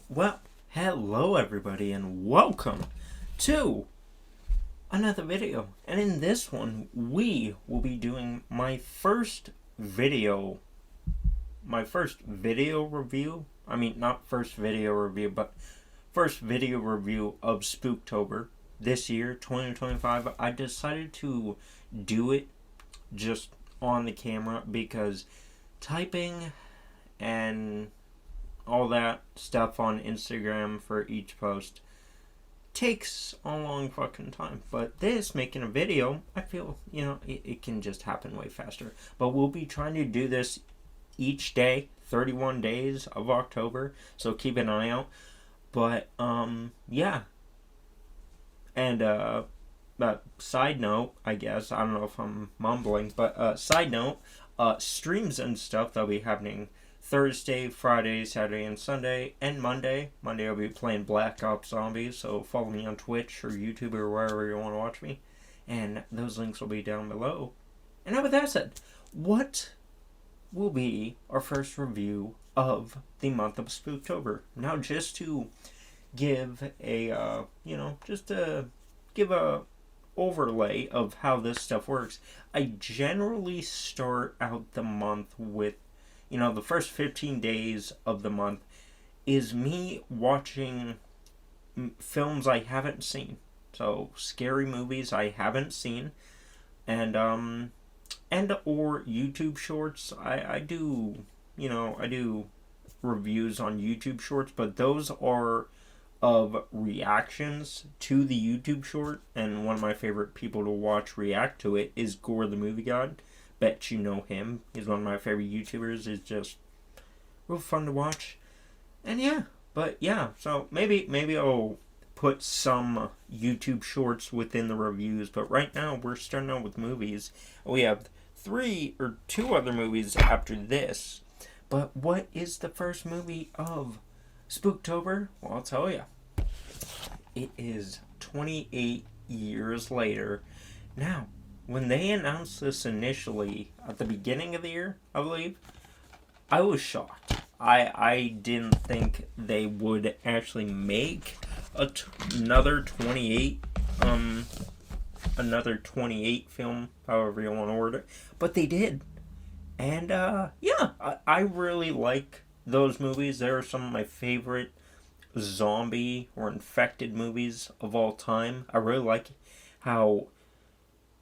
Well, hello everybody and welcome to another video. And in this one, we will be doing my first video review. I mean, not first video review, but first video review of Spooktober this year, 2025. I decided to do it just on the camera because typing and all that stuff on Instagram for each post takes a long fucking time. But this, making a video, I feel, it can just happen way faster. But we'll be trying to do this each day, 31 days of October, so keep an eye out. But, yeah. And, side note, I guess, I don't know if I'm mumbling, but, side note, streams and stuff that'll be happening Thursday, Friday, Saturday, and Sunday, and Monday. Monday I'll be playing Black Ops Zombies, so follow me on Twitch or YouTube or wherever you want to watch me. And those links will be down below. And now with that said, what will be our first review of the month of Spooktober? Now just to give a, give a overlay of how this stuff works, I generally start out the month with the first 15 days of the month is me watching films I haven't seen. So, scary movies I haven't seen. And or YouTube shorts. I do reviews on YouTube shorts, but those are of reactions to the YouTube short. And one of my favorite people to watch react to it is Gore the Movie God. Bet you know him. He's one of my favorite YouTubers. It's just real fun to watch. And so maybe I'll put some YouTube shorts within the reviews. But right now we're starting out with movies. We have two other movies after this. But what is the first movie of Spooktober? Well, I'll tell you. It is 28 years later. Now, when they announced this initially at the beginning of the year, I believe, I was shocked. I didn't think they would actually make another 28 film, however you want to word it, but they did. And I really like those movies. They're some of my favorite zombie or infected movies of all time. I really like how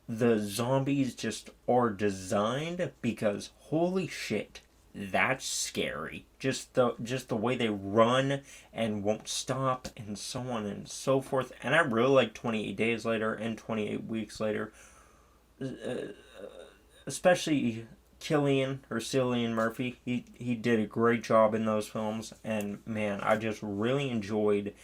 the zombies just are designed because holy shit, that's scary. Just the way they run and won't stop and so on and so forth. And I really like 28 Days Later and 28 Weeks Later. Especially Cillian Murphy. He did a great job in those films. And man, I just really enjoyed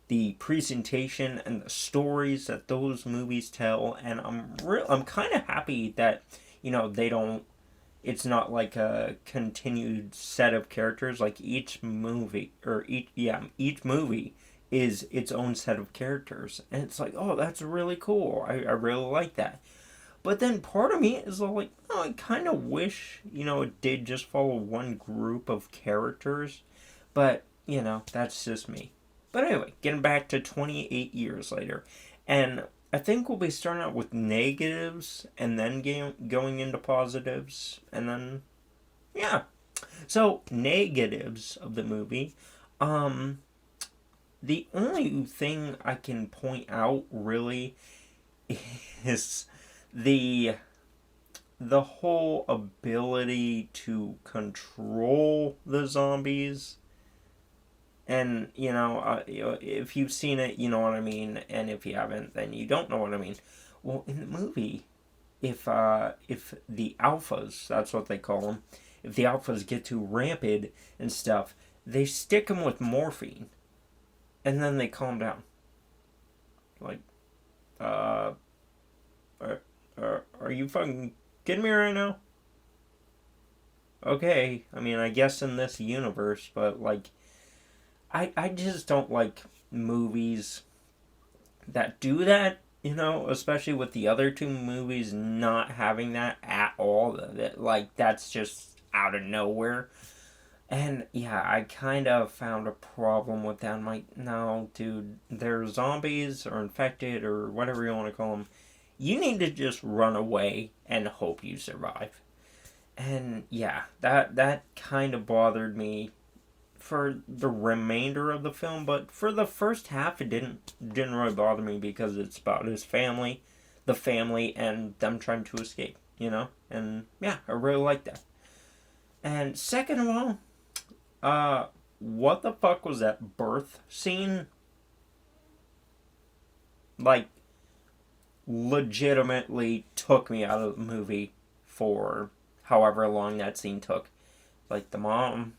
the presentation and the stories that those movies tell, and I'm kind of happy that they don't. It's not like a continued set of characters. Like each movie is its own set of characters, and it's like, oh, that's really cool. I really like that. But then part of me is like, oh, I kind of wish it did just follow one group of characters, but that's just me. But anyway, getting back to 28 years later. And I think we'll be starting out with negatives and then going into positives. And then, yeah. So, negatives of the movie. The only thing I can point out, really, is the whole ability to control the zombies. And, if you've seen it, you know what I mean. And if you haven't, then you don't know what I mean. Well, in the movie, if the alphas, that's what they call them, if the alphas get too rampant and stuff, they stick them with morphine. And then they calm down. Like, are you fucking kidding me right now? Okay, I mean, I guess in this universe, but, like, I just don't like movies that do that, especially with the other two movies not having that at all. That's just out of nowhere. And yeah, I kind of found a problem with that. I'm like, no, dude, they're zombies or infected or whatever you want to call them. You need to just run away and hope you survive. And yeah, that kind of bothered me for the remainder of the film, but for the first half, it didn't really bother me because it's about his family, the family, and them trying to escape. And yeah, I really like that. And second of all, uh, what the fuck was that birth scene? Like, legitimately took me out of the movie for however long that scene took. Like, the mom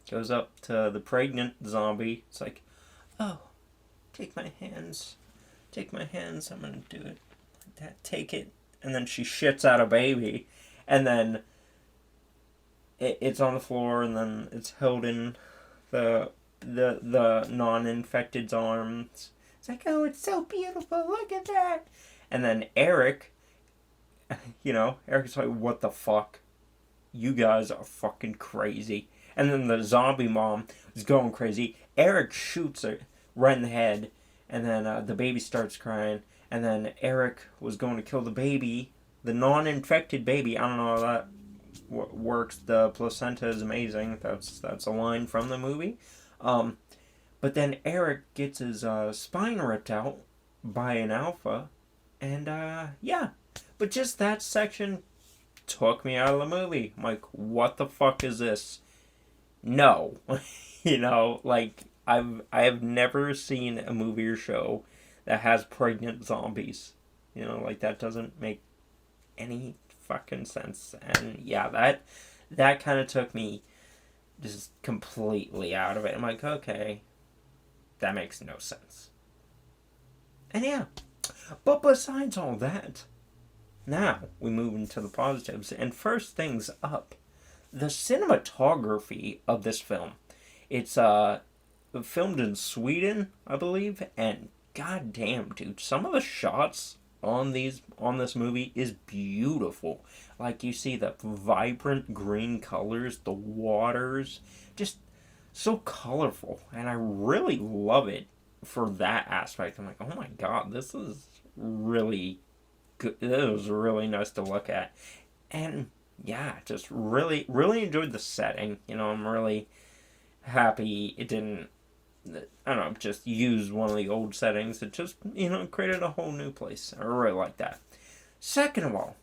goes up to the pregnant zombie. It's like, oh, take my hands. Take my hands. I'm gonna do it like that. Take it. And then she shits out a baby. And then it's on the floor, and then it's held in the non-infected's arms. It's like, oh, it's so beautiful. Look at that. And then Eric, Eric's like, what the fuck? You guys are fucking crazy. And then the zombie mom is going crazy. Eric shoots her right in the head, and then the baby starts crying. And then Eric was going to kill the baby, the non-infected baby. I don't know how that works. The placenta is amazing. That's a line from the movie. But then Eric gets his spine ripped out by an alpha, and yeah. But just that section took me out of the movie. I'm like, what the fuck is this? No, like I have never seen a movie or show that has pregnant zombies. Like that doesn't make any fucking sense. And yeah, that kind of took me just completely out of it. I'm like, okay, that makes no sense. And yeah, but besides all that, now we move into the positives. And first things up, the cinematography of this film. It's filmed in Sweden, I believe, and goddamn, dude, some of the shots on this movie is beautiful. Like you see the vibrant green colors, the waters, just so colorful, and I really love it for that aspect. I'm like, oh my god, this is really good. It was really nice to look at, and yeah, just really really enjoyed the setting. I'm really happy it didn't. I don't know, just use one of the old settings. It just, created a whole new place. I really like that. Second of all,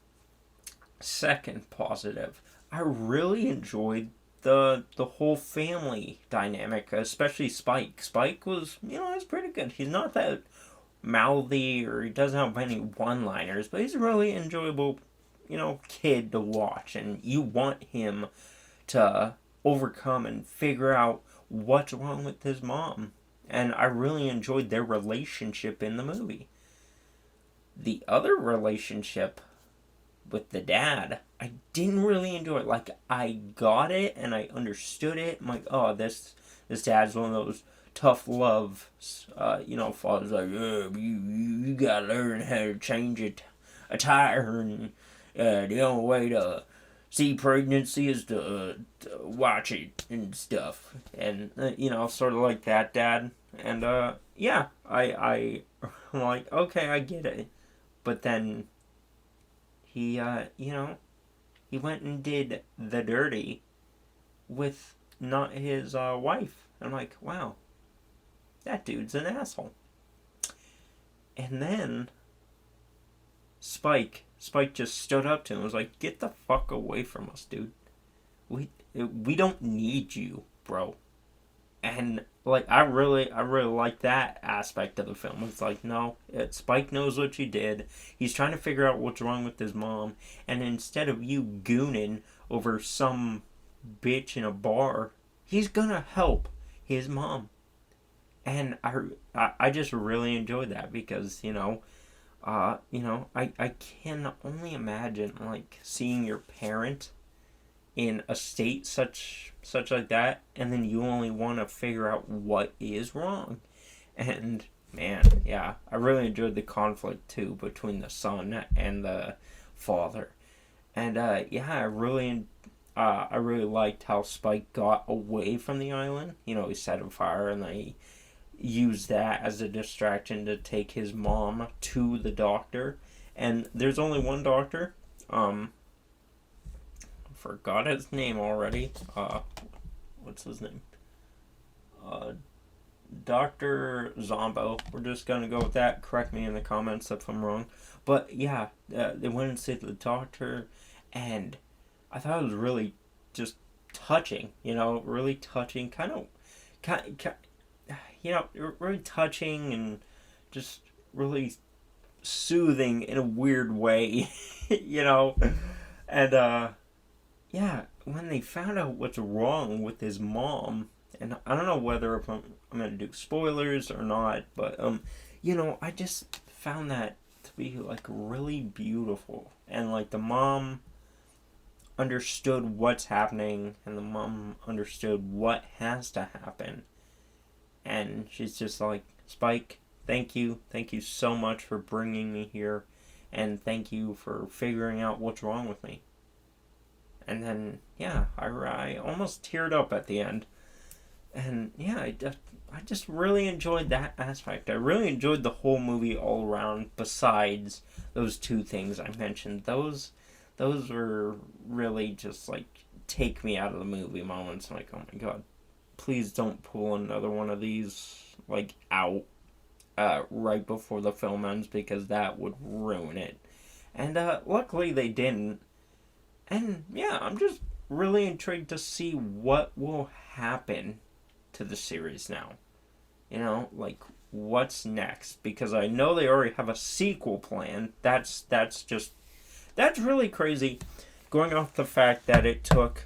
second positive, I really enjoyed the whole family dynamic, especially Spike. Spike was, he's pretty good. He's not that mouthy or he doesn't have any one-liners, but he's a really enjoyable, kid to watch, and you want him to overcome and figure out what's wrong with his mom. And I really enjoyed their relationship in the movie. The other relationship with the dad, I didn't really enjoy it. Like, I got it and I understood it. I'm like, oh, this dad's one of those tough love, fathers like, yeah, you gotta learn how to change a tire, and the only way to see pregnancy is to watch it and stuff, and sort of like that dad. And yeah, I'm like, okay, I get it. But then he he went and did the dirty with not his wife. I'm like, wow, that dude's an asshole. And then Spike just stood up to him and was like, get the fuck away from us, dude. We don't need you, bro. And like I really like that aspect of the film. It's like, no, Spike knows what you did. He's trying to figure out what's wrong with his mom, and instead of you gooning over some bitch in a bar, he's gonna help his mom. And I just really enjoyed that because I can only imagine like seeing your parent in a state such like that, and then you only want to figure out what is wrong. And man, yeah, I really enjoyed the conflict too between the son and the father. And yeah, I really liked how Spike got away from the island. You know, he set it fire and then he used that as a distraction to take his mom to the doctor. And there's only one doctor. Forgot his name already. What's his name? Uh, Dr. Zombo. We're just gonna go with that. Correct me in the comments if I'm wrong. But yeah, they went and said the doctor, and I thought it was really just touching. You know, really touching. Kind, you know, really touching and just really soothing in a weird way. You know, and yeah, when they found out what's wrong with his mom, and I don't know whether if I'm gonna do spoilers or not, but you know, I just found that to be like really beautiful, and like the mom understood what's happening, and the mom understood what has to happen, and she's just like, Spike, thank you so much for bringing me here, and thank you for figuring out what's wrong with me. And then, yeah, I almost teared up at the end. And yeah, I just really enjoyed that aspect. I really enjoyed the whole movie all around. Besides those two things I mentioned, those were really just like take me out of the movie moments. Like, oh my god, please don't pull another one of these like out right before the film ends because that would ruin it. And luckily they didn't. And yeah, I'm just really intrigued to see what will happen to the series now. You know, like what's next? Because I know they already have a sequel plan. That's really crazy. Going off the fact that it took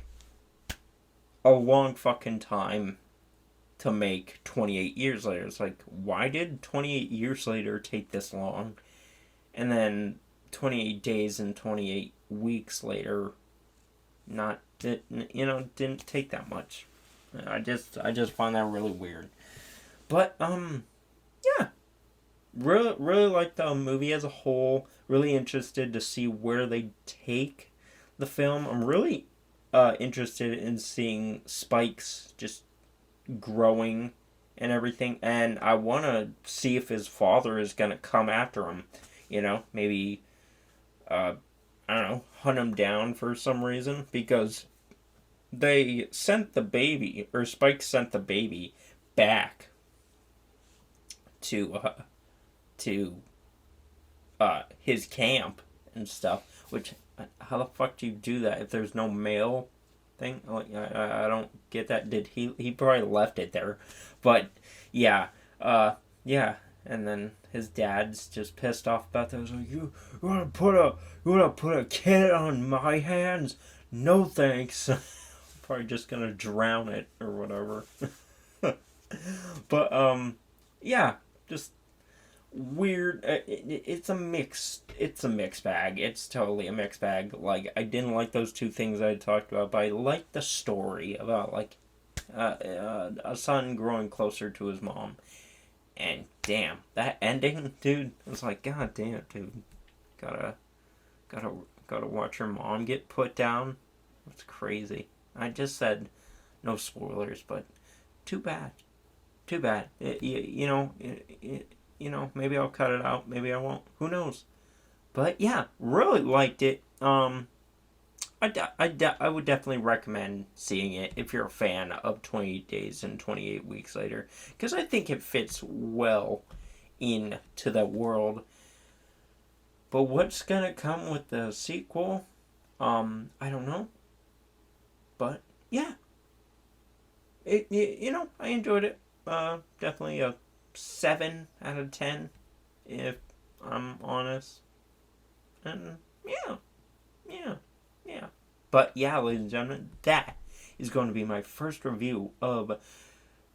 a long fucking time to make 28 years later. It's like, why did 28 years later take this long? And then 28 days and 28 weeks later, didn't take that much. I just find that really weird. But yeah, really like the movie as a whole. Really interested to see where they take the film. I'm really interested in seeing Spike's just growing and everything, and I want to see if his father is gonna come after him. You know, maybe I don't know, hunt him down for some reason, because they sent the baby, or Spike sent the baby back to his camp and stuff. Which, how the fuck do you do that if there's no mail thing? Like, I don't get that. Did he probably left it there, but yeah, yeah. And then his dad's just pissed off about that. He's like, you wanna put a kid on my hands? No thanks. Probably just gonna drown it or whatever. But yeah, just weird. It's a mixed bag. It's totally a mixed bag. Like, I didn't like those two things I talked about, but I liked the story about like a son growing closer to his mom. And damn, that ending, dude. I was like, god damn, dude. Gotta watch your mom get put down. That's crazy. I just said no spoilers, but too bad. Too bad. You know, maybe I'll cut it out. Maybe I won't. Who knows? But yeah, really liked it. I would definitely recommend seeing it if you're a fan of 28 Days and 28 Weeks Later, because I think it fits well into that world. But what's gonna come with the sequel? I don't know. But yeah, I enjoyed it. Definitely a 7 out of 10, if I'm honest. And yeah, yeah. Yeah. But yeah, ladies and gentlemen, that is going to be my first review of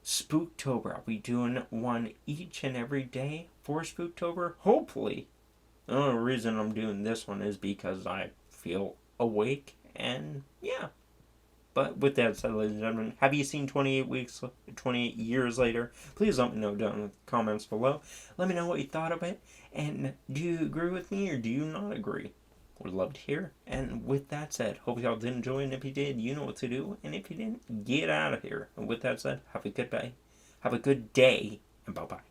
Spooktober. I'll be doing one each and every day for Spooktober, hopefully. The only reason I'm doing this one is because I feel awake, and yeah. But with that said, ladies and gentlemen, have you seen 28 years later? Please let me know down in the comments below. Let me know what you thought of it, and do you agree with me or do you not agree? Would love to hear. And with that said, hope y'all did enjoy. And if you did, you know what to do. And if you didn't, get out of here. And with that said, have a good day. Have a good day. And bye bye.